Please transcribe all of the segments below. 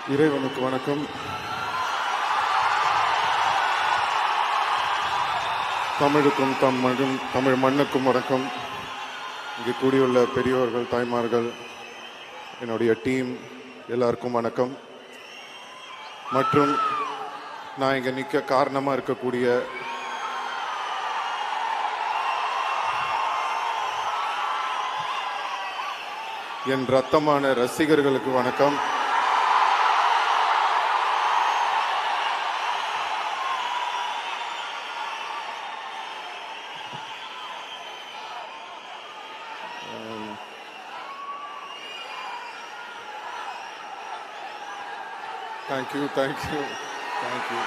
இறைவனுக்கு வணக்கம். தமிழுக்கும் தமிழ் மண்ணுக்கும் வணக்கம். இங்கே கூடியுள்ள பெரியோர்கள், தாய்மார்கள், என்னுடைய டீம் எல்லாருக்கும் வணக்கம். மற்றும் நான் இங்கே நிற்க காரணமாக இருக்கக்கூடிய என் ரத்தமான ரசிகர்களுக்கு வணக்கம். Thank you. நன்றி.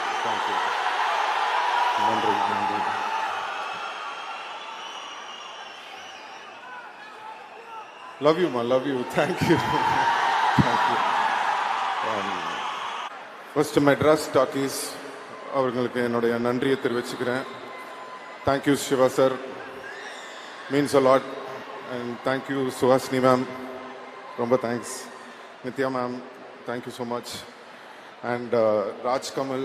Love you, ma. Love you. Thank you. First, Madras talkies அவர்களுக்கு என்னுடைய நன்றியை தெரிவிச்சுக்கிறேன். Thank you, Shiva sir. Means a lot. And thank you, Suhasini ma'am. ரொம்ப thanks. Nithya ma'am, thank you so much. And Raj Kamal,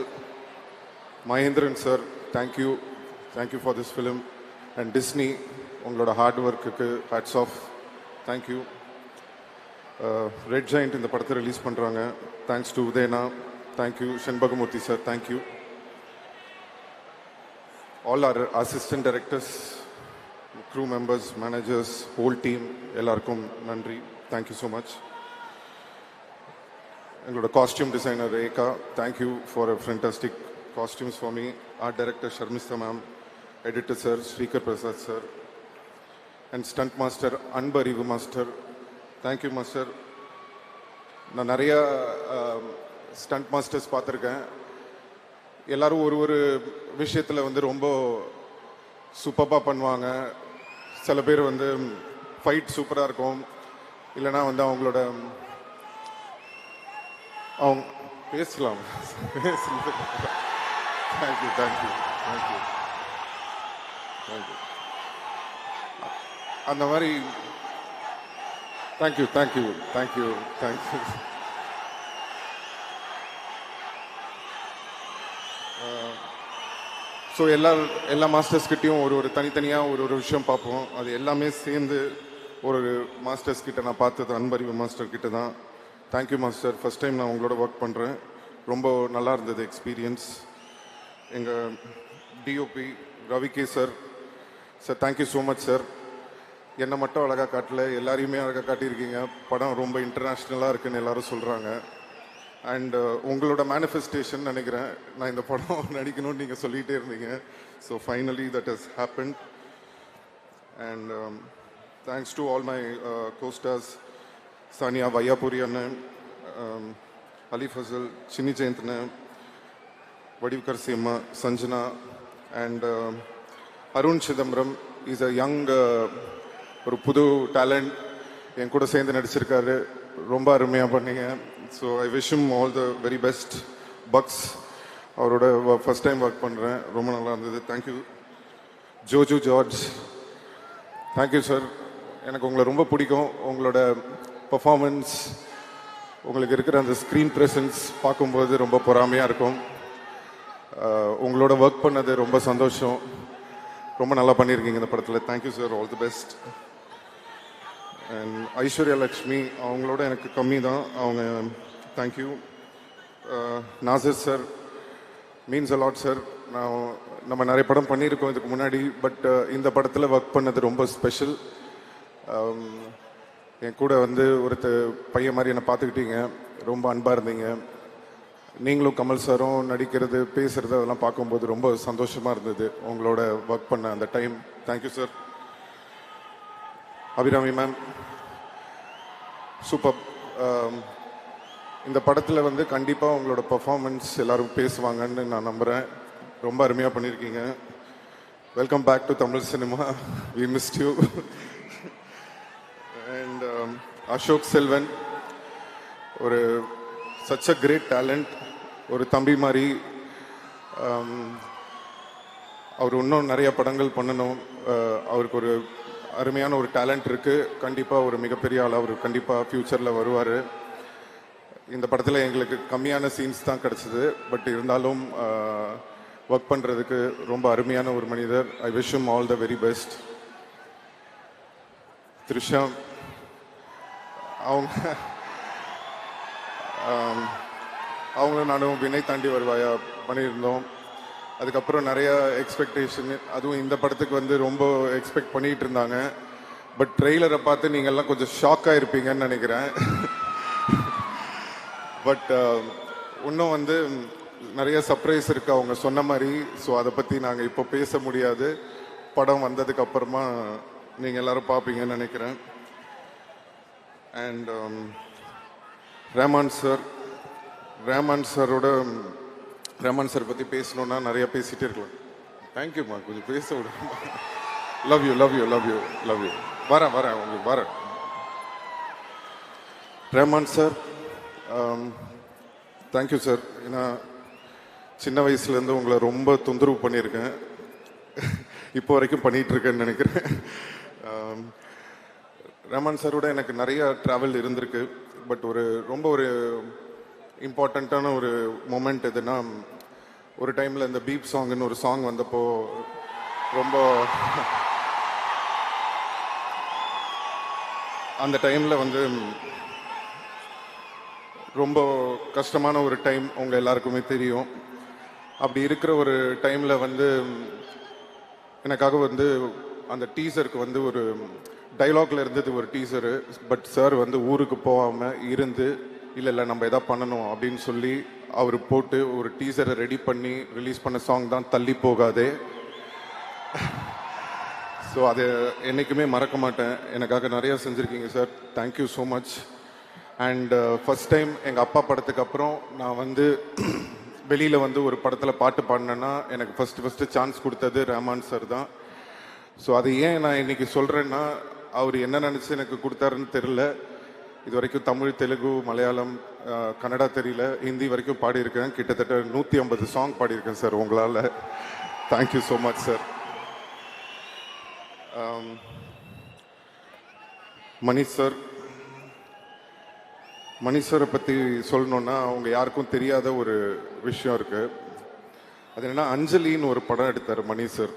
Mahendran sir, thank you for this film. And Disney, உங்களோட hard ஒர்க்குக்கு hats off. Thank you. Red Giant இந்த படத்தை release பண்ணுறாங்க. Thanks to உதயனா. Thank you. Senbagamoorthy sir, thank you. All our assistant directors, crew members, managers, whole team எல்லாருக்கும் நன்றி. Thank you so much. எங்களோட costume designer Rekha, thank you for fantastic costumes for me. Art director Sharmistha ma'am, editor sir Srikar Prasad sir, and stunt master Anbariv master, thank you master. நான் நிறையா stunt masters பார்த்துருக்கேன். எல்லோரும் ஒரு விஷயத்தில் ரொம்ப சூப்பராக பண்ணுவாங்க. சில பேர் ஃபைட் சூப்பராக இருக்கும், இல்லைனா அவங்களோட அவங்க பேசலாம். தேங்க்யூ. அந்த மாதிரி தேங்க்யூ. ஸோ எல்லா மாஸ்டர்ஸ்கிட்டையும் ஒரு தனித்தனியாக ஒரு விஷயம் பார்ப்போம். அது எல்லாமே சேர்ந்து ஒரு மாஸ்டர்ஸ் கிட்ட நான் பார்த்தது அன்பறிவு மாஸ்டர் கிட்ட தான். Thank you master. ஃபஸ்ட் டைம் நான் உங்களோட ஒர்க் பண்ணுறேன். ரொம்ப நல்லா இருந்தது எக்ஸ்பீரியன்ஸ். எங்கள் DOP Ravi K sir, thank you so much sir. என்னை மட்டும் அழகாக காட்டல, எல்லாரையுமே அழகாக காட்டியிருக்கீங்க. படம் ரொம்ப இன்டர்நேஷ்னலாக இருக்குன்னு எல்லாரும் சொல்கிறாங்க. அண்ட் உங்களோட மேனிஃபெஸ்டேஷன் நினைக்கிறேன், நான் இந்த படம் நடிக்கணும்னு நீங்கள் சொல்லிகிட்டே இருந்தீங்க. So finally that has happen. And thanks to all my costars, Saniya Vaiyapuri அண்ணன், அலி ஃபசல், சின்னி ஜெயந்த்ன, வடிவுக்கர் Seema, Sanjana, and Arun Chidambaram. Is a young, ஒரு புது டேலண்ட். என் கூட சேர்ந்து நடிச்சிருக்காரு. ரொம்ப அருமையாக பண்ணீங்க. So I wish him all the very best. Bucks அவரோட ஃபஸ்ட் டைம் ஒர்க் பண்ணுறேன். ரொம்ப நல்லா இருந்தது. Thank you. Joju George, thank you sir. எனக்கு உங்களை ரொம்ப பிடிக்கும். உங்களோட பர்ஃபார்மன்ஸ், உங்களுக்கு இருக்கிற அந்த ஸ்க்ரீன் ப்ரெசன்ஸ் பார்க்கும்போது ரொம்ப பொறாமையாக இருக்கும். உங்களோட ஒர்க் பண்ணது ரொம்ப சந்தோஷம். ரொம்ப நல்லா பண்ணியிருக்கீங்க இந்த படத்தில். Thank you sir. All the best. And Aishwarya Lakshmi, அவங்களோட எனக்கு கம்மி தான். அவங்க thank you. Nassar sir, means a lot sir. நம்ம நிறைய படம் பண்ணியிருக்கோம் இதுக்கு முன்னாடி, பட் இந்த படத்தில் ஒர்க் பண்ணது ரொம்ப ஸ்பெஷல். என் கூட ஒரு பையன் மாதிரி என்னை பார்த்துக்கிட்டீங்க. ரொம்ப அன்பாக இருந்தீங்க. நீங்களும் கமல் சாரும் நடிக்கிறது, பேசுகிறது, அதெல்லாம் பார்க்கும்போது ரொம்ப சந்தோஷமாக இருந்தது உங்களோட ஒர்க் பண்ண அந்த time. Thank you sir. Abhirami ma'am, super. இந்த படத்தில் கண்டிப்பாக உங்களோட பர்ஃபார்மன்ஸ் எல்லோரும் பேசுவாங்கன்னு நான் நம்புகிறேன். ரொம்ப அருமையாக பண்ணியிருக்கீங்க. Welcome back to Tamil cinema. We missed you. And Ashok Selvan, ஒரு சச் அ கிரேட் டேலண்ட். ஒரு தம்பி மாதிரி. அவர் இன்னும் நிறைய படங்கள் பண்ணணும். அவருக்கு ஒரு அருமையான ஒரு டேலண்ட் இருக்குது. கண்டிப்பாக ஒரு மிகப்பெரிய ஆள். அவர் கண்டிப்பாக ஃப்யூச்சரில் வருவார். இந்த படத்தில் எங்களுக்கு கம்மியான சீன்ஸ் தான் கிடச்சிது. பட் இருந்தாலும் ஒர்க் பண்ணுறதுக்கு ரொம்ப அருமையான ஒரு மனிதர். ஐ wish him all the very best. Trisha அவங்க அவங்களும் நானும் வினை தாண்டி வருவாயா பண்ணியிருந்தோம். அதுக்கப்புறம் நிறைய எக்ஸ்பெக்டேஷன், அதுவும் இந்த படத்துக்கு வந்து ரொம்ப எக்ஸ்பெக்ட் பண்ணிகிட்டு இருந்தாங்க. பட் ட்ரெய்லரை பார்த்து நீங்கள்லாம் கொஞ்சம் ஷாக்காக இருப்பீங்கன்னு நினைக்கிறேன். பட் இன்னும் வந்து நிறைய சர்ப்ரைஸ் இருக்குது அவங்க சொன்ன மாதிரி. ஸோ அதை பற்றி நாங்கள் இப்போ பேச முடியாது. படம் வந்ததுக்கு அப்புறமா நீங்கள் எல்லோரும் பார்ப்பீங்கன்னு நினைக்கிறேன். அண்ட் ரஹ்மான் சார் பற்றி பேசணுன்னா நிறைய பேசிகிட்டே இருக்கலாம். தேங்க்யூம்மா, கொஞ்சம் பேச விட. Love you. வரேன் உங்களுக்கு வரேன். Rahman sir, thank you sir. ஏன்னா சின்ன வயசுலேருந்து உங்களை ரொம்ப தொந்தரவு பண்ணியிருக்கேன், இப்போ வரைக்கும் பண்ணிகிட்ருக்கேன்னு நினைக்கிறேன். ரஹ்மான் சாரோட எனக்கு நிறைய ட்ராவல் இருந்திருக்கு. பட் ரொம்ப ஒரு இம்பார்ட்டண்ட்டான ஒரு மொமெண்ட் எதுனா, ஒரு டைமில் இந்த பீப் சாங்குன்னு ஒரு சாங் வந்தப்போ ரொம்ப அந்த டைமில் வந்து ரொம்ப கஷ்டமான ஒரு டைம் உங்கள் எல்லாருக்குமே தெரியும். அப்படி இருக்கிற ஒரு டைமில் வந்து எனக்காக வந்து அந்த டீசருக்கு வந்து ஒரு டைலாக்ல இருந்தது ஒரு டீசரு. பட் சார் வந்து ஊருக்கு போகாமல் இருந்து இல்லை நம்ம எதா பண்ணணும் அப்படின்னு சொல்லி அவர் போட்டு ஒரு டீசரை ரெடி பண்ணி ரிலீஸ் பண்ண சாங் தான் தள்ளி போகாதே. ஸோ அதை என்றைக்குமே மறக்க மாட்டேன். எனக்காக நிறையா செஞ்சுருக்கீங்க sir, thank you so much. And first time எங்கள் அப்பா படத்துக்கு அப்புறம் நான் வந்து வெளியில் வந்து ஒரு படத்தில் பாட்டு பாடினேன்னா எனக்கு ஃபஸ்ட்டு சான்ஸ் கொடுத்தது ரஹ்மான் சார் தான். ஸோ அது ஏன் நான் இன்றைக்கி சொல்கிறேன்னா, அவர் என்ன நினச்சி எனக்கு கொடுத்தாருன்னு தெரில. இது வரைக்கும் தமிழ், தெலுங்கு, மலையாளம், கன்னடா தெரியல, ஹிந்தி வரைக்கும் பாடியிருக்கேன். கிட்டத்தட்ட 150 சாங் பாடியிருக்கேன் சார் உங்களால். Thank you so much sir. Mani சாரை பற்றி சொல்லணுன்னா, அவங்க யாருக்கும் தெரியாத ஒரு விஷயம் இருக்குது. அது என்னென்னா, அஞ்சலின்னு ஒரு படம் எடுத்தார் மணி சார்.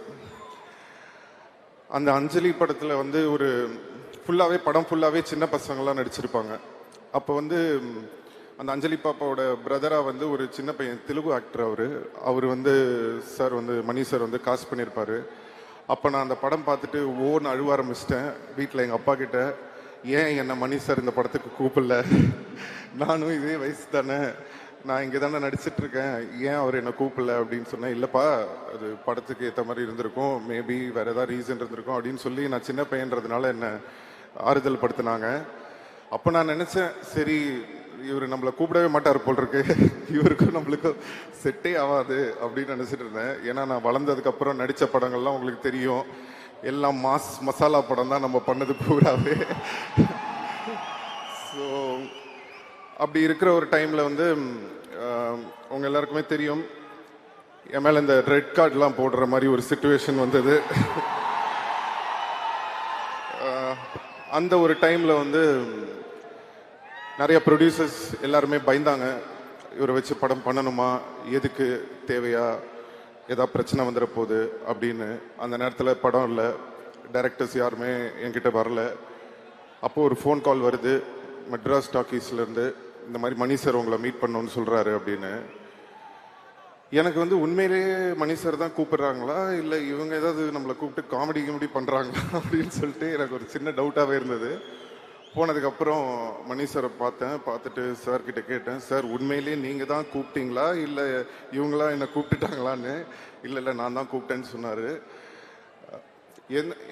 அந்த அஞ்சலி படத்தில் வந்து ஒரு படம் ஃபுல்லாகவே சின்ன பசங்களாம் நடிச்சிருப்பாங்க. அப்போ வந்து அந்த அஞ்சலி பாப்பாவோட பிரதராக வந்து ஒரு சின்ன பையன், தெலுங்கு ஆக்டர் அவர் வந்து சார் வந்து மணி சார் வந்து காஸ்ட் பண்ணியிருப்பார். அப்போ நான் அந்த படம் பார்த்துட்டு ஓன்னு அழுவ ஆரம்பிச்சிட்டேன் வீட்டில் எங்கள் அப்பா கிட்ட. ஏன் என்னை மணி சார் இந்த படத்துக்கு கூப்பிடல, நானும் இதே வயசு தானே, நான் இங்கே தானே நடிச்சிட்ருக்கேன், ஏன் அவர் என்னை கூப்பிடல அப்படின்னு சொன்னேன். இல்லைப்பா, அது படத்துக்கு ஏற்ற மாதிரி இருந்திருக்கும், மேபி வேறு ஏதாவது ரீசன் இருந்திருக்கும் அப்படின்னு சொல்லி நான் சின்ன பையன்றதுனால என்னை ஆறுதல் படுத்தினாங்க. அப்போ நான் நினச்சேன், சரி இவர் நம்மளை கூப்பிடவே மாட்டார் போல் இருக்கு, இவருக்கும் நம்மளுக்கும் செட்டே ஆகாது அப்படின்னு நினச்சிட்டு இருந்தேன். ஏன்னா நான் வளர்ந்ததுக்கப்புறம் நடித்த படங்கள்லாம் உங்களுக்கு தெரியும், எல்லாம் மசாலா படம் தான் நம்ம பண்ணது பூராவே. ஸோ அப்படி இருக்கிற ஒரு டைமில் வந்து உங்கள் எல்லாருக்குமே தெரியும், என் மேலே இந்த ரெட் கார்டெலாம் போடுற மாதிரி ஒரு சிச்சுவேஷன் வந்தது. அந்த ஒரு டைமில் வந்து நிறைய ப்ரொடியூசர்ஸ் எல்லாருமே பயந்தாங்க, இவரை வச்சு படம் பண்ணணுமா, எதுக்கு, தேவையா, ஏதாவது பிரச்சனை வந்துட போகுது அப்படின்னு. அந்த நேரத்தில் படம் இல்லை, டைரக்டர்ஸ் யாருமே என்கிட்ட வரல. அப்போது ஒரு ஃபோன் கால் வருது மெட்ராஸ் டாக்கீஸ்லேருந்து, இந்த மாதிரி மணி சார் உங்களை மீட் பண்ணணும்னு சொல்கிறாரு அப்படின்னு. எனக்கு வந்து உண்மையிலேயே மணி சார் தான் கூப்பிடுறாங்களா, இல்லை இவங்க ஏதாவது நம்மளை கூப்பிட்டு காமெடி பண்ணுறாங்களா அப்படின்னு சொல்லிட்டு எனக்கு ஒரு சின்ன டவுட்டாகவே இருந்தது. போனதுக்கப்புறம் மணி சாரை பார்த்துட்டு சார்கிட்ட கேட்டேன், சார் உண்மையிலேயே நீங்கள் தான் கூப்பிட்டீங்களா இல்லை இவங்களா என்னை கூப்பிட்டுட்டாங்களான்னு. இல்லை நான் தான் கூப்பிட்டேன்னு சொன்னார்.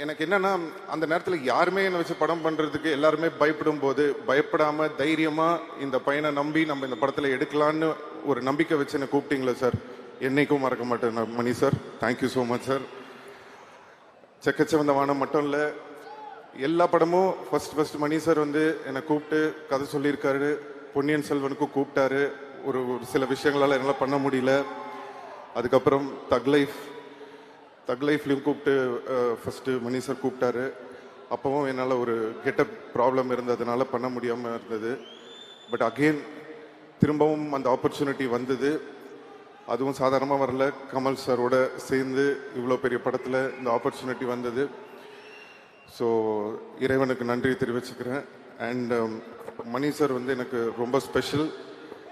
எனக்கு என்னன்னா, அந்த நேரத்தில் யாருமே என்னை வச்சு படம் பண்ணுறதுக்கு எல்லாருமே பயப்படும் போது, பயப்படாமல் தைரியமாக இந்த பையனை நம்பி நம்ம இந்த படத்தில் எடுக்கலான்னு ஒரு நம்பிக்கை வச்சு என்னை கூப்பிட்டீங்களே சார், என்னைக்கும் மறக்க மாட்டேன் நான் Mani sir. Thank you so much sir. Chekka Chivantha Vaanam மட்டும் இல்லை, எல்லா படமும் ஃபர்ஸ்ட் மணி சார் வந்து என்னை கூப்பிட்டு கதை சொல்லியிருக்காரு. பொன்னியின் செல்வனுக்கும் கூப்பிட்டாரு, ஒரு சில விஷயங்களால் என்னால் பண்ண முடியல. அதுக்கப்புறம் தக் லைஃப்லையும் கூப்பிட்டு ஃபஸ்ட்டு மணி சார் கூப்பிட்டாரு. அப்போவும் என்னால் ஒரு கெட்டப் ப்ராப்ளம் இருந்ததுனால பண்ண முடியாமல் இருந்தது. பட் அகெயின் திரும்பவும் அந்த ஆப்பர்ச்சுனிட்டி வந்தது. அதுவும் சாதாரணமாக வரல. கமல் சாரோட சேர்ந்து இவ்வளோ பெரிய படத்தில் இந்த ஆப்பர்ச்சுனிட்டி வந்தது. ஸோ இறைவனுக்கு நன்றி தெரிவிச்சுக்கிறேன். அண்ட் மணி சார் வந்து எனக்கு ரொம்ப ஸ்பெஷல்.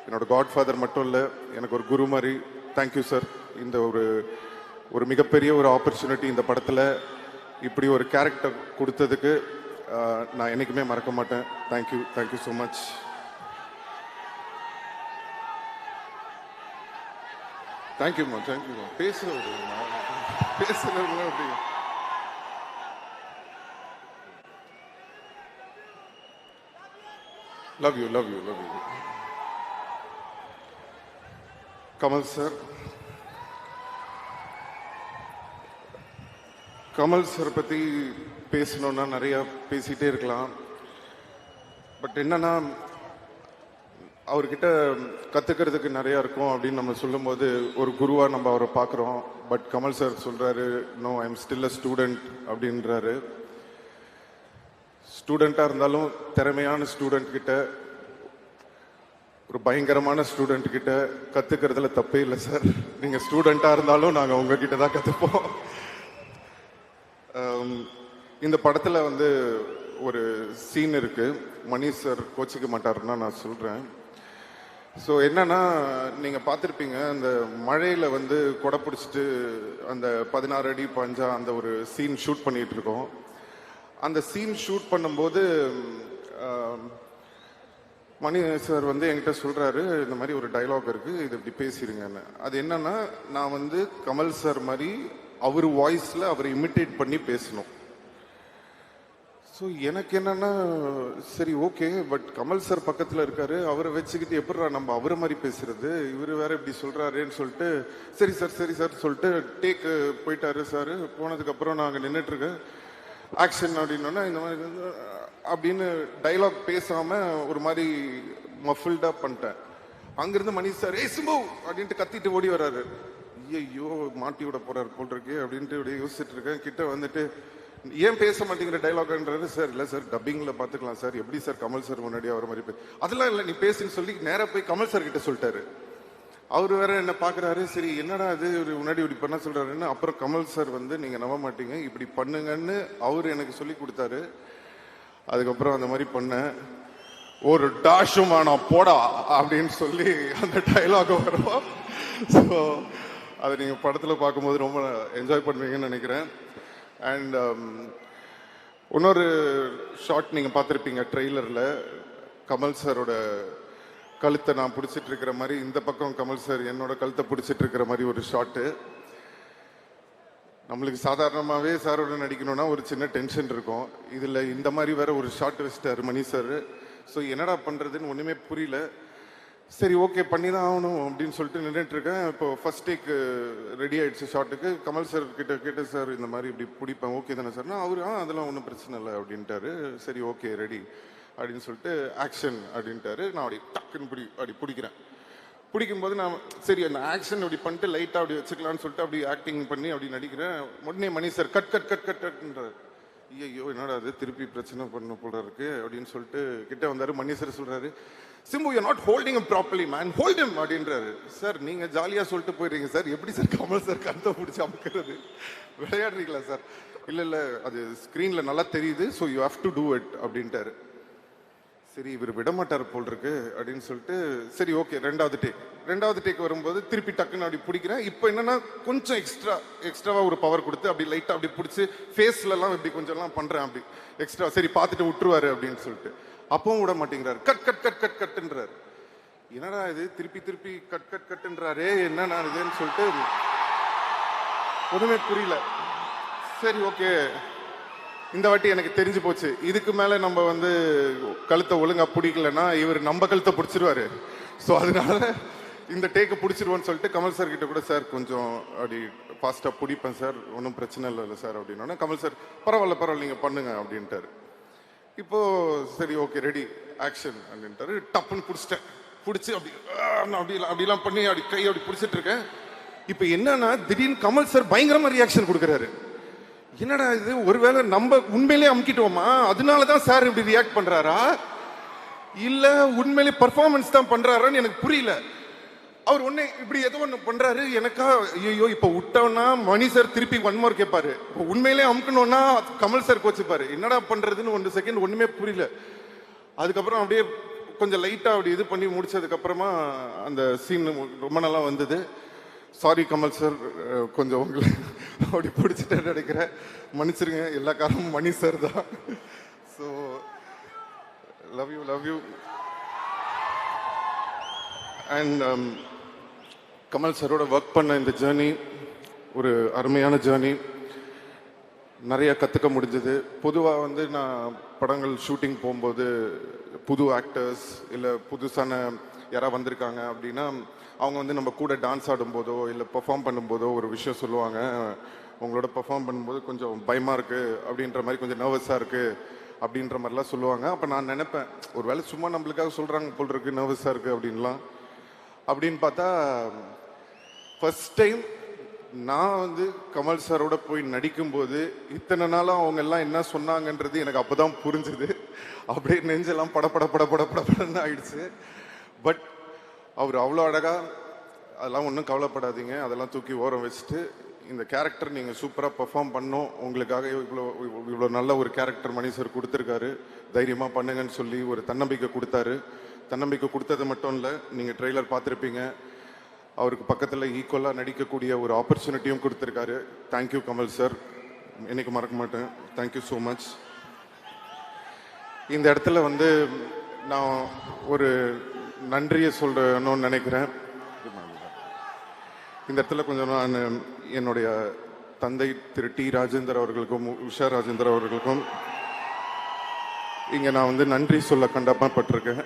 என்னோட காட்ஃபாதர் மட்டும் இல்லை, எனக்கு ஒரு குரு மாதிரி. Thank you sir. இந்த ஒரு மிகப்பெரிய ஒரு ஆப்பர்ச்சுனிட்டி இந்த படத்தில் இப்படி ஒரு கேரக்டர் கொடுத்ததுக்கு நான் என்றைக்குமே மறக்க மாட்டேன். Thank you, thank you so much. தேங்க்யூம்மா, தேங்க்யூம்மா. பேசுறது அப்படி love you, love you, love you. Kamal sir, Kamal sir பற்றி பேசணுன்னா நிறைய பேசிகிட்டே இருக்கலாம். பட் என்னன்னா, அவர்கிட்ட கற்றுக்கிறதுக்கு நிறையா இருக்கும் அப்படின்னு நம்ம சொல்லும்போது ஒரு குருவாக நம்ம அவரை பார்க்குறோம். பட் கமல் சார் சொல்கிறாரு, no, I am still a student அப்படின்றாரு. ஸ்டூடெண்ட்டாக இருந்தாலும் திறமையான ஸ்டூடெண்ட் கிட்ட, ஒரு பயங்கரமான ஸ்டூடெண்ட் கிட்ட கற்றுக்கிறதுல தப்பே இல்லை சார். நீங்கள் ஸ்டூடெண்ட்டாக இருந்தாலும் நாங்கள் உங்ககிட்ட தான் கற்றுப்போம். இந்த படத்தில் வந்து ஒரு சீன் இருக்குது. மணி சார் கோச்சிக்க மாட்டாருன்னா நான் சொல்கிறேன். ஸோ என்னன்னா, நீங்கள் பார்த்துருப்பீங்க, அந்த மழையில் வந்து கொடை பிடிச்சிட்டு அந்த 16 அடி பாஞ்சா அந்த ஒரு சீன் ஷூட் பண்ணிகிட்டு இருக்கோம். அந்த சீன் ஷூட் பண்ணும்போது மணி சார் வந்து என்கிட்ட சொல்கிறாரு, இந்த மாதிரி ஒரு டைலாக் இருக்குது, இது இப்படி பேசிடுங்கன்னு. அது என்னன்னா, நான் வந்து கமல் சார் மாதிரி அவர் வாய்ஸில் அவரை இமிட்டேட் பண்ணி பேசணும். ஸோ எனக்கு என்னன்னா, சரி ஓகே, பட் கமல் சார் பக்கத்தில் இருக்காரு, அவரை வச்சுக்கிட்டு எப்படா நம்ம அவரை மாதிரி பேசுறது, இவர் வேற இப்படி சொல்கிறாருன்னு சொல்லிட்டு, சரி சார், சரி சார் சொல்லிட்டு டேக்கு போயிட்டாரு சார். போனதுக்கப்புறம் நாங்கள் நின்றுட்டுருக்கேன். ஆக்ஷன் அப்படின்னா இந்த மாதிரி அப்படின்னு டைலாக் பேசாமல் ஒரு மாதிரி மஃபில்டாக பண்ணிட்டேன். அங்கேருந்து மணி சார், ஏய் சிம்பு அப்படின்ட்டு கத்திட்டு ஓடி வர்றாரு. ஐயோ மாட்டி விட போறாரு போல் இருக்கு அப்படின்ட்டு இப்படியே யோசிச்சுட்டு இருக்கேன். கிட்ட வந்துட்டு, ஏன் பேச மாட்டேங்கிற டைலாக்ன்றாரு. சார் இல்லை சார், டப்பிங்கில் பார்த்துக்கலாம் சார், எப்படி சார் கமல் சார் முன்னாடி அவர் மாதிரி அதெல்லாம் இல்லை, நீ பேசுன்னு சொல்லி நேராக போய் கமல் சார் கிட்ட சொல்லிட்டாரு. அவர் வேற என்ன பார்க்குறாரு, சரி என்னடா அது முன்னாடி இப்படி பண்ண சொல்கிறாருன்னு. அப்புறம் கமல் சார் வந்து, நீங்கள் நம்ப மாட்டீங்க, இப்படி பண்ணுங்கன்னு அவர் எனக்கு சொல்லி கொடுத்தாரு. அதுக்கப்புறம் அந்த மாதிரி பண்ணேன். ஒரு டாஷும் நான் போடா அப்படின்னு சொல்லி அந்த டைலாக் வரும். ஸோ அதை நீங்கள் படத்தில் பார்க்கும்போது ரொம்ப என்ஜாய் பண்ணுவீங்கன்னு நினைக்கிறேன். அண்ட் இன்னொரு ஷார்ட் நீங்கள் பார்த்துருப்பீங்க ட்ரெய்லரில், கமல் சாரோட கழுத்தை நான் பிடிச்சிட்டு இருக்கிற மாதிரி, இந்த பக்கம் கமல் சார் என்னோட கழுத்தை பிடிச்சிட்டு இருக்கிற மாதிரி ஒரு ஷாட்டு. நம்மளுக்கு சாதாரணமாகவே சாரோட நடிக்கணும்னா ஒரு சின்ன டென்ஷன் இருக்கும். இதில் இந்த மாதிரி வேற ஒரு ஷாட் வச்சிட்டாரு மணி சார். ஸோ என்னடா பண்ணுறதுன்னு ஒன்றுமே புரியல. சரி ஓகே பண்ணி தான் ஆகணும் அப்படின்னு சொல்லிட்டு நின்றுட்டு இருக்கேன். இப்போ ஃபர்ஸ்ட் டேக் ரெடி ஆயிடுச்சு ஷாட்டுக்கு. கமல் சார் கிட்ட கேட்டு, சார் இந்த மாதிரி இப்படி பிடிப்பேன், ஓகே தானே சார்னா அவரு அதெல்லாம் ஒன்றும் பிரச்சனை இல்லை அப்படின்ட்டாரு. சரி ஓகே ரெடி அப்படின்னு சொல்லிட்டு ஆக்ஷன் அப்படின்ட்டாரு. நான் அப்படி டக்குன்னு அப்படி பிடிக்கிறேன். பிடிக்கும்போது நான் சரி அந்த ஆக்ஷன் அப்படி பண்ணிட்டு லைட்டாக அப்படி வச்சுக்கலான்னு சொல்லிட்டு அப்படி ஆக்டிங் பண்ணி அப்படி நடிக்கிறேன். உடனே Mani sir cut cut cut cut கட்ன்றார். ஐயோ என்னடா அது திருப்பி பிரச்சனை பண்ண போல இருக்கு அப்படின்னு சொல்லிட்டு கிட்ட வந்தாரு. மணி சார் சொல்றாரு, Simbu you not holding properly man, hold him அப்படின்றாரு. சார் நீங்க ஜாலியா சொல்லிட்டு போயிடுறீங்க சார், எப்படி சார் கமல் சார் கருத்தை பிடிச்சி அமுக்கிறது, விளையாடுறீங்களா சார்? இல்லை இல்லை அது ஸ்க்ரீன்ல நல்லா தெரியுது, so you have to do it அப்படின்ட்டாரு. சரி இவர் விடமாட்டார் போல் இருக்கு அப்படின்னு சொல்லிட்டு சரி ஓகே ரெண்டாவது டேக் வரும்போது திருப்பி டக்குன்னு அப்படி பிடிக்கிறேன். இப்போ என்னன்னா கொஞ்சம் எக்ஸ்ட்ராவா ஒரு பவர் கொடுத்து அப்படி லைட்டா அப்படி பிடிச்சி ஃபேஸ்லலாம் இப்படி கொஞ்சம்லாம் பண்றேன் அப்படி எக்ஸ்ட்ரா. சரி பார்த்துட்டு விட்டுருவாரு அப்படின்னு சொல்லிட்டு அப்பவும் விட மாட்டேங்கிறாரு. கட் கட் கட் கட் கட்டுன்றாரு. என்னடா இது திருப்பி கட் கட் கட்டுன்றாரே, என்ன இதுன்னு சொல்லிட்டு ஒண்ணுமே புரியல. சரி ஓகே இந்த வாட்டி எனக்கு தெரிஞ்சு போச்சு, இதுக்கு மேல நம்ம வந்து கழுத்தை ஒழுங்கா பிடிக்கலன்னா இவர் நம்ம கழுத்தை பிடிச்சிருவாரு. ஸோ அதனால இந்த டேக்கை பிடிச்சிருவோன்னு சொல்லிட்டு கமல் சார் கிட்ட கூட, சார் கொஞ்சம் அப்படி ஃபாஸ்டா பிடிப்பேன் சார், ஒன்றும் பிரச்சனை இல்லை சார் அப்படின்னா கமல் சார் பரவாயில்ல நீங்க பண்ணுங்க அப்படின்ட்டாரு. இப்போ சரி ஓகே ரெடி ஆக்ஷன் அப்படின்ட்டாரு. டப்புன்னு பிடிச்சி அப்படிலாம் பண்ணி அப்படி கை அப்படி பிடிச்சிட்டு இருக்கேன். இப்போ என்னன்னா திடீர்னு கமல் சார் பயங்கரமா ரியாக்ஷன் கொடுக்குறாரு. என்னடா இது, ஒருவேளை நம்ம உண்மையிலே அமுக்கிட்டோமா, அதனாலதான் சார் இப்படி ரியாக்ட் பண்றாரா இல்ல உண்மையிலே பர்ஃபார்மன்ஸ் தான் பண்றாரான்னு எனக்கு புரியல. அவர் ஒண்ணே இப்படி ஏதோ ஒன்று பண்றாரு. எனக்கா ஐயோ இப்போ விட்டோம்னா மணி சார் திருப்பி ஒன் மோர் கேட்பாரு. உண்மையிலே அமுக்கணும்னா கமல் சார் கோச்சுப்பாரு. என்னடா பண்றதுன்னு 1 செகண்ட் ஒண்ணுமே புரியல. அதுக்கப்புறம் அப்படியே கொஞ்சம் லைட்டா அப்படி இது பண்ணி முடிச்சதுக்கு அப்புறமா அந்த சீன் ரொம்ப நல்லா வந்தது. சாரி கமல் சார், கொஞ்சம் உங்களை அப்படி பிடிச்சிட்டேன்னு நினைக்கிறேன். மன்னிச்சிருங்க, எல்லா காரணமும் மணி சார் தான். So love you. And Kamal சாரோட ஒர்க் பண்ண இந்த ஜேர்னி ஒரு அருமையான ஜேர்னி. நிறைய கற்றுக்க முடிஞ்சது. பொதுவாக வந்து நான் படங்கள் ஷூட்டிங் போகும்போது புது ஆக்டர்ஸ் இல்லை புதுசான யாராவது வந்திருக்காங்க அப்படின்னா அவங்க வந்து நம்ம கூட டான்ஸ் ஆடும்போதோ இல்லை பெர்ஃபார்ம் பண்ணும்போதோ ஒரு விஷயம் சொல்லுவாங்க. உங்களோட பெர்ஃபார்ம் பண்ணும்போது கொஞ்சம் பயமாக இருக்குது அப்படின்ற மாதிரி, கொஞ்சம் நர்வஸாக இருக்குது அப்படின்ற மாதிரிலாம் சொல்லுவாங்க. அப்போ நான் நினைப்பேன், ஒரு வேளை சும்மா நம்மளுக்காக சொல்கிறாங்க போல் இருக்குது நர்வஸாக இருக்குது அப்படின்லாம். அப்படின்னு பார்த்தா ஃபர்ஸ்ட் டைம் நான் வந்து கமல் சாரோட போய் நடிக்கும்போது இத்தனை நாளாக அவங்க எல்லாம் என்ன சொன்னாங்கன்றது எனக்கு அப்போ தான் புரிஞ்சுது. அப்படியே நெஞ்செல்லாம் படப்படன்னு ஆயிடுச்சு. பட் அவர் அவ்வளோ அழகாக, அதெல்லாம் ஒன்றும் கவலைப்படாதீங்க, அதெல்லாம் தூக்கி ஓரம் வச்சுட்டு இந்த கேரக்டர் நீங்கள் சூப்பராக பெர்ஃபார்ம் பண்ணோம், உங்களுக்காக இவ்வளோ நல்ல ஒரு கேரக்டர் மணி சார் கொடுத்துருக்காரு, தைரியமாக பண்ணுங்கன்னு சொல்லி ஒரு தன்னம்பிக்கை கொடுத்தாரு. தன்னம்பிக்கை கொடுத்தது மட்டும் இல்லை, நீங்கள் ட்ரெய்லர் பார்த்துருப்பீங்க, அவருக்கு பக்கத்தில் ஈக்குவலாக நடிக்கக்கூடிய ஒரு ஆப்பர்ச்சுனிட்டியும் கொடுத்துருக்காரு. தேங்க்யூ கமல் சார், என்னைக்கு மறக்க மாட்டேன். Thank you so much. இந்த இடத்துல வந்து நான் ஒரு நன்றியை சொல்லணும்னு நினைக்கிறேன். இந்த இடத்துல கொஞ்சம் நான் என்னுடைய தந்தை திரு டி ராஜேந்தர் அவர்களுக்கும் உஷா ராஜேந்தர் அவர்களுக்கும் இங்கே நான் வந்து நன்றி சொல்ல கண்டப்பட்டிருக்கேன்.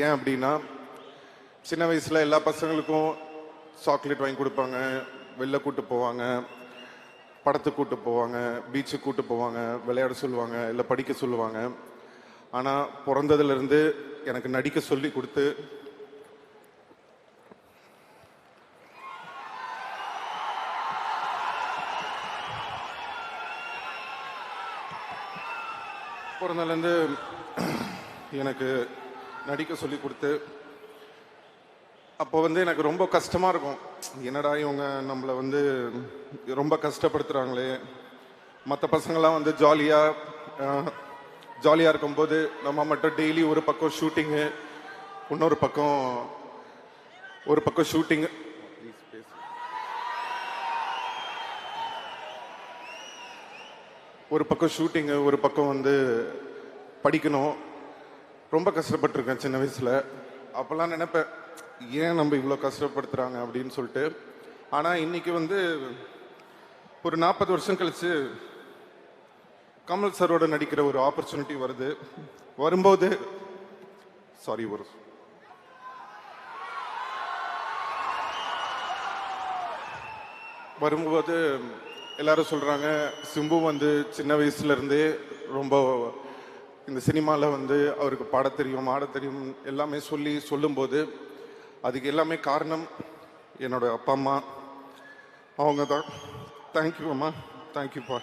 ஏன் அப்படின்னா, சின்ன வயசில் எல்லா பசங்களுக்கும் சாக்லேட் வாங்கி கொடுப்பாங்க, வெளில கூட்டு போவாங்க, படத்துக்கு கூட்டு போவாங்க, பீச்சுக்கு கூட்டு போவாங்க, விளையாட சொல்லுவாங்க, இல்லை படிக்க சொல்லுவாங்க. ஆனால் பிறந்ததுலேருந்து எனக்கு நடிக்க சொல்லி கொடுத்து பிறந்ததுலேருந்து எனக்கு நடிக்க சொல்லி கொடுத்து அப்போ வந்து எனக்கு ரொம்ப கஷ்டமாக இருக்கும். என்னடா இவங்க நம்மளை வந்து ரொம்ப கஷ்டப்படுத்துகிறாங்களே. மற்ற பசங்களாம் வந்து ஜாலியாக இருக்கும்போது நம்ம மட்டும் டெய்லி ஒரு பக்கம் ஷூட்டிங்கு, இன்னொரு பக்கம் ஷூட்டிங்கு, ஒரு பக்கம் வந்து படிக்கணும். ரொம்ப கஷ்டப்பட்டிருக்கேன் சின்ன வயசில். அப்போல்லாம் நினைப்பேன், ஏன் நம்ம இவ்வளோ கஷ்டப்படுத்துகிறாங்க அப்படின்னு சொல்லிட்டு. ஆனால் இன்னைக்கு வந்து ஒரு 40 வருஷம் கழிச்சு கமல் சாரோட நடிக்கிற ஒரு ஆப்பர்ச்சுனிட்டி வரும்போது எல்லாரும் சொல்றாங்க, சிம்பு வந்து சின்ன வயசுல இருந்தே ரொம்ப இந்த சினிமாவில் வந்து அவருக்கு பாட தெரியும், ஆட தெரியும் எல்லாமே சொல்லும்போது அதுக்கு எல்லாமே காரணம் என்னோட அப்பா அம்மா, அவங்க தான். தேங்க்யூ அம்மா, தேங்க்யூப்பா.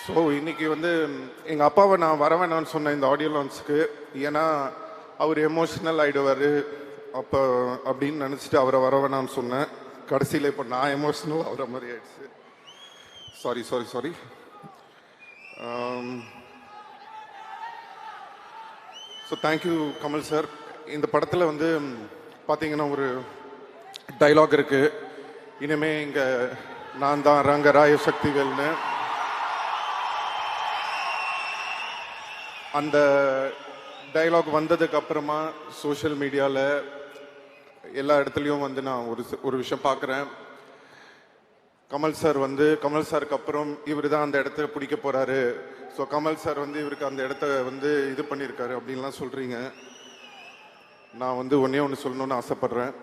ஸோ இன்னைக்கு வந்து எங்கள் அப்பாவை நான் வர வேணான்னு சொன்னேன் இந்த ஆடியோ லான்ச்சுக்கு. ஏன்னா அவர் எமோஷனல் ஆகிடுவார் அப்போ அப்படின்னு நினச்சிட்டு அவரை வர வேணான்னு சொன்னேன். கடைசியில் இப்போ நான் எமோஷனல் ஆகிற மாதிரி ஆயிடுச்சு. Sorry. So thank you Kamal sir. இந்த படத்தில் வந்து பார்த்தீங்கன்னா ஒரு டைலாக் இருக்குது, இனிமே இங்கே நான் தான் ரங்கராய சக்திவேல்னு. அந்த டைலாக் வந்ததுக்கு அப்புறமா சோஷியல் மீடியாவில் எல்லா இடத்துலையும் வந்து நான் ஒரு விஷயம் பார்க்குறேன். கமல் சாருக்கு அப்புறம் இவர் தான் அந்த இடத்த பிடிக்க போகிறாரு, ஸோ கமல் சார் வந்து இவருக்கு அந்த இடத்த வந்து இது பண்ணியிருக்காரு அப்படின்லாம் சொல்கிறீங்க. நான் வந்து ஒன்று சொல்லணும்னு ஆசைப்பட்றேன்.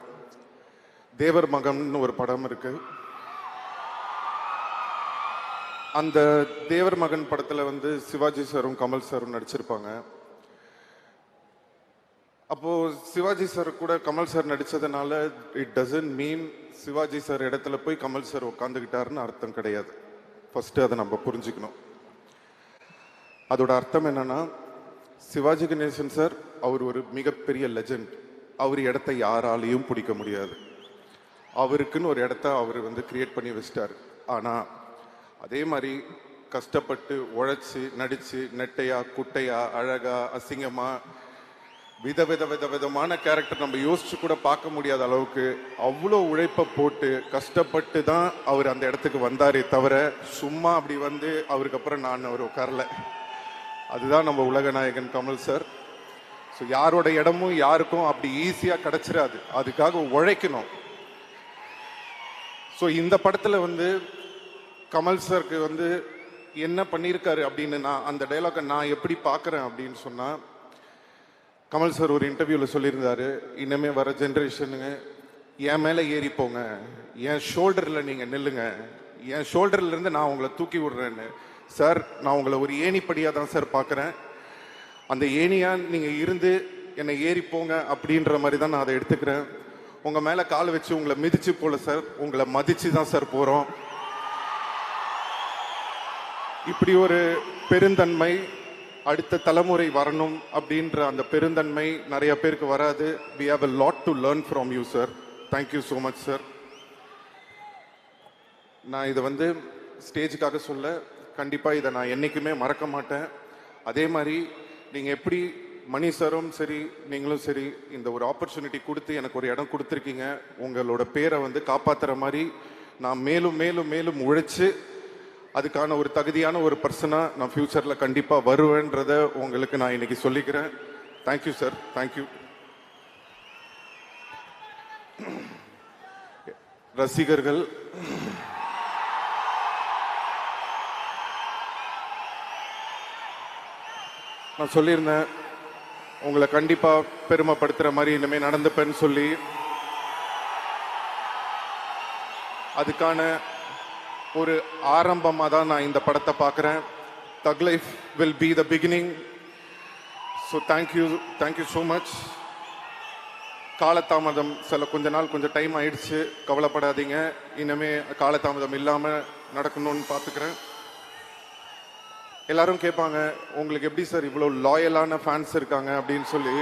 தேவர் மகன் ஒரு படம் இருக்குது. அந்த தேவர் மகன் படத்தில் வந்து சிவாஜி சாரும் கமல் சாரும் நடிச்சிருப்பாங்க. அப்போ சிவாஜி சார் கூட கமல் சார் நடிச்சதுனால it doesn't mean Sivaji sir இடத்துல போய் கமல் சார் உட்காந்துக்கிட்டாருன்னு அர்த்தம் கிடையாது. ஃபஸ்ட்டு அதை நம்ம புரிஞ்சுக்கணும். அதோட அர்த்தம் என்னன்னா, சிவாஜி கணேசன் சார் அவர் ஒரு மிகப்பெரிய லெஜண்ட். அவர் இடத்த யாராலையும் பிடிக்க முடியாது. அவருக்குன்னு ஒரு இடத்த அவர் கிரியேட் பண்ணி வச்சிட்டார். ஆனால் அதே மாதிரி கஷ்டப்பட்டு உழைச்சி நடித்து நெட்டையா குட்டையா அழகா அசிங்கமா விதமான கேரக்டர் நம்ம யோசிச்சு கூட பார்க்க முடியாத அளவுக்கு அவ்வளோ உழைப்பை போட்டு கஷ்டப்பட்டு தான் அவர் அந்த இடத்துக்கு வந்தாரே தவிர சும்மா அப்படி அவருக்கு அப்புறம் நான் அவர் உட்காரல. அதுதான் நம்ம உலகநாயகன் கமல் சார். ஸோ யாரோட இடமும் யாருக்கும் அப்படி ஈஸியாக கிடைச்சிடாது, அதுக்காக உழைக்கணும். ஸோ இந்த படத்தில் கமல் சாருக்கு என்ன பண்ணியிருக்காரு அப்படின்னு நான் அந்த டைலாக்கை நான் எப்படி பார்க்குறேன் அப்படின்னு சொன்னால், கமல் சார் ஒரு இன்டர்வியூவில் சொல்லியிருந்தாரு, இனிமே வர ஜென்ரேஷனுங்க என் மேலே ஏறி போங்க, என் ஷோல்டரில் நீங்கள் நில்லுங்க, என் ஷோல்டர்லேருந்து நான் உங்களை தூக்கி விடுறேன்னு. சார், நான் உங்களை ஒரு ஏணிப்படியாக தான் சார் பார்க்குறேன். அந்த ஏணியாக நீங்கள் இருந்து என்னை ஏறி போங்க அப்படின்ற மாதிரி தான் நான் அதை எடுத்துக்கிறேன். உங்கள் மேலே கால் வச்சு உங்களை மிதிச்சு போல சார், உங்களை மதித்து தான் சார் போகிறோம். இப்படி ஒரு பெருந்தன்மை அடுத்த தலைமுறை வரணும் அப்படின்ற அந்த பெருந்தன்மை நிறைய பேருக்கு வராது. we have a lot to learn from you sir. thank you so much sir. நான் இதை ஸ்டேஜுக்காக சொல்ல, கண்டிப்பாக இதை நான் என்றைக்குமே மறக்க மாட்டேன். அதே மாதிரி நீங்கள் எப்படி மணி சாரும் சரி நீங்களும் சரி இந்த ஒரு ஆப்பர்ச்சுனிட்டி கொடுத்து எனக்கு ஒரு இடம் கொடுத்துருக்கீங்க, உங்களோட பேரை காப்பாற்றுற மாதிரி நான் மேலும் மேலும் மேலும் உழைச்சு அதுக்கான ஒரு தகுதியான ஒரு பர்சனாக நான் ஃப்யூச்சரில் கண்டிப்பாக வருவேன்றதை உங்களுக்கு நான் இன்னைக்கு சொல்லிக்கிறேன். Thank you sir, thank you. ரசிகர்கள், நான் சொல்லியிருந்தேன் உங்களை கண்டிப்பாக பெருமைப்படுத்துகிற மாதிரி இனிமேல் நடந்துப்பேன்னு சொல்லி. அதுக்கான ஒரு ஆரம்பமாக தான் நான் இந்த படத்தை பார்க்குறேன். தக் life will be the beginning. So thank you so much. காலதாமதம் கொஞ்ச நாள் கொஞ்சம் டைம் ஆயிடுச்சு, கவலைப்படாதீங்க. இனிமே காலதாமதம் இல்லாமல் நடக்கணும்னு பார்த்துக்கிறேன். எல்லாரும் கேட்பாங்க, உங்களுக்கு எப்படி சார் இவ்வளோ லாயலான ஃபேன்ஸ் இருக்காங்க அப்படின்னு சொல்லி.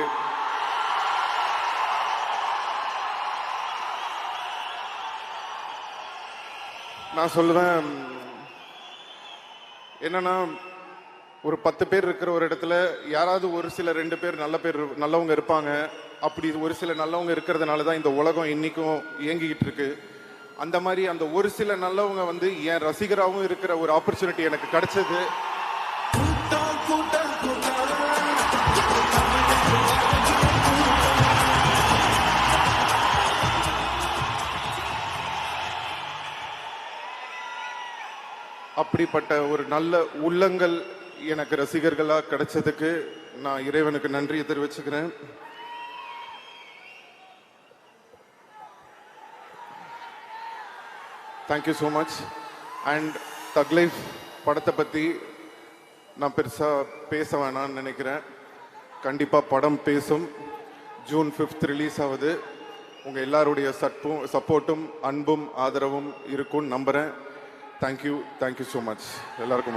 நான் சொல்லுவேன், என்னன்னா ஒரு 10 பேர் இருக்கிற ஒரு இடத்துல யாராவது ஒரு சில 2 பேர் நல்லவங்க இருப்பாங்க. அப்படி ஒரு சில நல்லவங்க இருக்கிறதுனால தான் இந்த உலகம் இன்னைக்கும் இயங்கிக்கிட்டு இருக்கு. அந்த மாதிரி அந்த ஒரு சில நல்லவங்க என் ரசிகராகவும் இருக்கிற ஒரு ஆப்பர்ச்சுனிட்டி எனக்கு கிடைச்சது. அப்படிப்பட்ட ஒரு நல்ல உள்ளங்கள் எனக்கு ரசிகர்களாக கிடைச்சதுக்கு நான் இறைவனுக்கு நன்றியை தெரிவிச்சுக்கிறேன். Thank you so much. அண்ட் தக் லைஃப் படத்தை பற்றி நான் பெருசாக பேச வேணான்னு நினைக்கிறேன். கண்டிப்பாக படம் பேசும். ஜூன் 5 ரிலீஸ் ஆகுது. உங்கள் எல்லாருடைய சப்போர்ட்டும் அன்பும் ஆதரவும் இருக்கும்னு நம்புகிறேன். Thank you so much. எல்லாருக்கும்